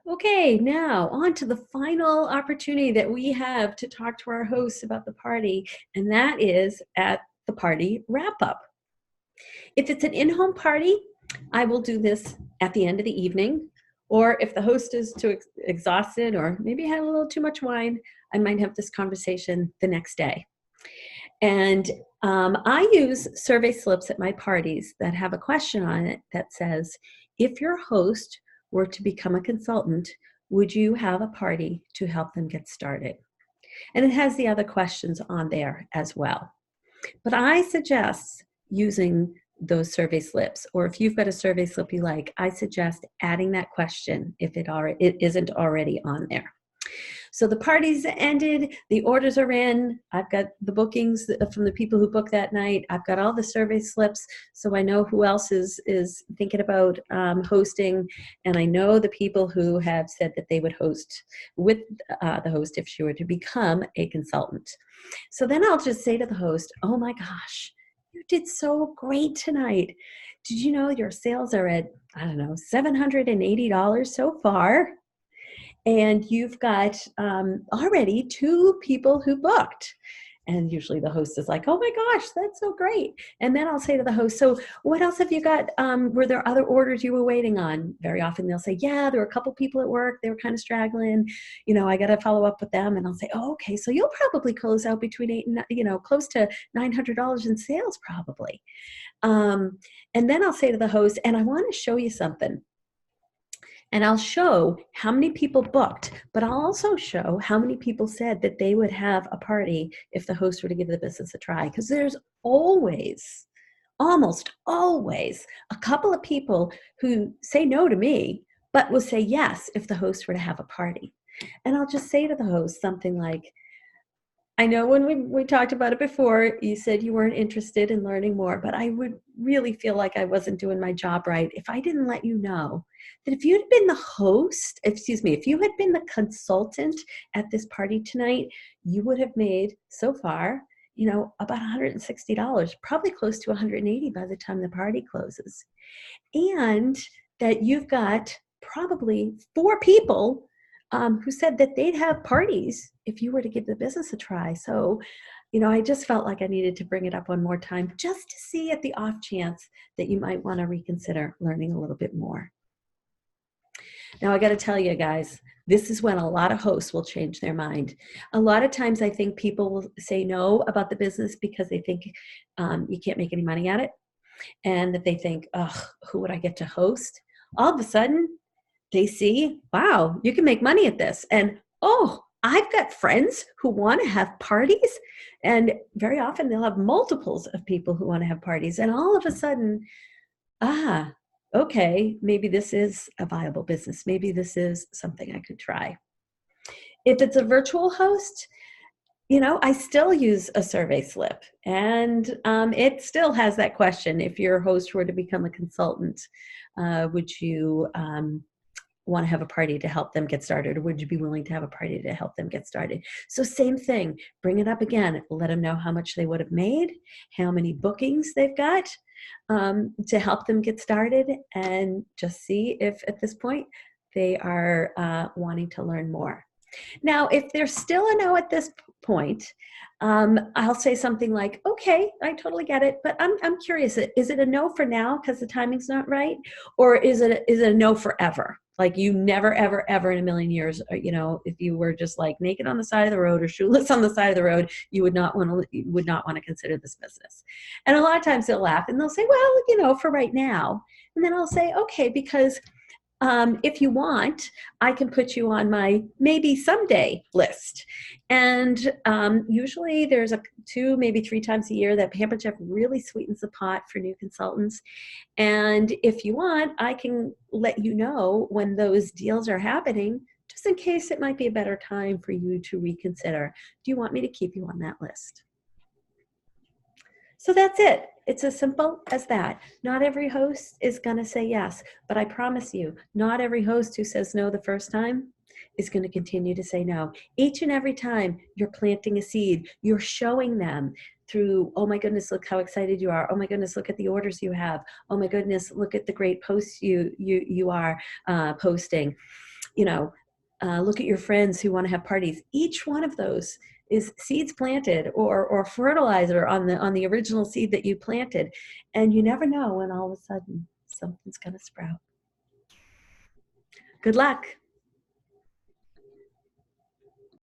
Okay, now on to the final opportunity that we have to talk to our hosts about the party, and that is at the party wrap up. If it's an in-home party, I will do this at the end of the evening, or if the host is too exhausted or maybe had a little too much wine, I might have this conversation the next day. And I use survey slips at my parties that have a question on it that says, if your host were to become a consultant, would you have a party to help them get started? And it has the other questions on there as well. But I suggest using those survey slips, or if you've got a survey slip you like, I suggest adding that question if it isn't already on there. So the party's ended, the orders are in, I've got the bookings from the people who booked that night, I've got all the survey slips, so I know who else is thinking about hosting, and I know the people who have said that they would host with the host if she were to become a consultant. So then I'll just say to the host, oh my gosh, you did so great tonight. Did you know your sales are at, I don't know, $780 so far? And you've got already 2 people who booked. And usually the host is like, oh my gosh, that's so great. And then I'll say to the host, so what else have you got? Were there other orders you were waiting on? Very often they'll say, yeah, there were a couple people at work. They were kind of straggling. I got to follow up with them. And I'll say, oh, okay. So you'll probably close out between close to $900 in sales probably. And then I'll say to the host, and I want to show you something. And I'll show how many people booked, but I'll also show how many people said that they would have a party if the host were to give the business a try. Because there's almost always, a couple of people who say no to me, but will say yes if the host were to have a party. And I'll just say to the host something like, I know when we talked about it before, you said you weren't interested in learning more, but I would really feel like I wasn't doing my job right if I didn't let you know that if you'd been the host, if you had been the consultant at this party tonight, you would have made so far, about $160, probably close to $180 by the time the party closes. And that you've got probably 4 people who said that they'd have parties if you were to give the business a try. So, I just felt like I needed to bring it up one more time just to see at the off chance that you might want to reconsider learning a little bit more. Now, I got to tell you guys, this is when a lot of hosts will change their mind. A lot of times I think people will say no about the business because they think you can't make any money at it. And that they think, ugh, who would I get to host? All of a sudden, they see, wow, you can make money at this. And, oh, I've got friends who want to have parties. And very often they'll have multiples of people who want to have parties. And all of a sudden, okay, maybe this is a viable business. Maybe this is something I could try. If it's a virtual host, I still use a survey slip, and it still has that question. If your host were to become a consultant, would you want to have a party to help them get started, or would you be willing to have a party to help them get started? So same thing, bring it up again, let them know how much they would have made, how many bookings they've got to help them get started, and just see if at this point they are wanting to learn more. Now, if there's still a no at this point, I'll say something like, okay, I totally get it, but I'm curious, is it a no for now because the timing's not right? Or is it a no forever? Like you never, ever, ever in a million years, if you were just like naked on the side of the road or shoeless on the side of the road, you would not want to consider this business. And a lot of times they'll laugh and they'll say, well, for right now. And then I'll say, okay, because if you want, I can put you on my maybe someday list. And usually there's 2, maybe 3 times a year that Pampered Chef really sweetens the pot for new consultants. And if you want, I can let you know when those deals are happening, just in case it might be a better time for you to reconsider. Do you want me to keep you on that list? So that's it. It's as simple as that. Not every host is going to say yes, but I promise you, not every host who says no the first time is going to continue to say no. Each and every time you're planting a seed, you're showing them through, oh my goodness, look how excited you are. Oh my goodness, look at the orders you have. Oh my goodness, look at the great posts you are posting. you know, look at your friends who want to have parties. Each one of those is seeds planted or fertilizer on the original seed that you planted. And you never know when all of a sudden something's going to sprout. Good luck.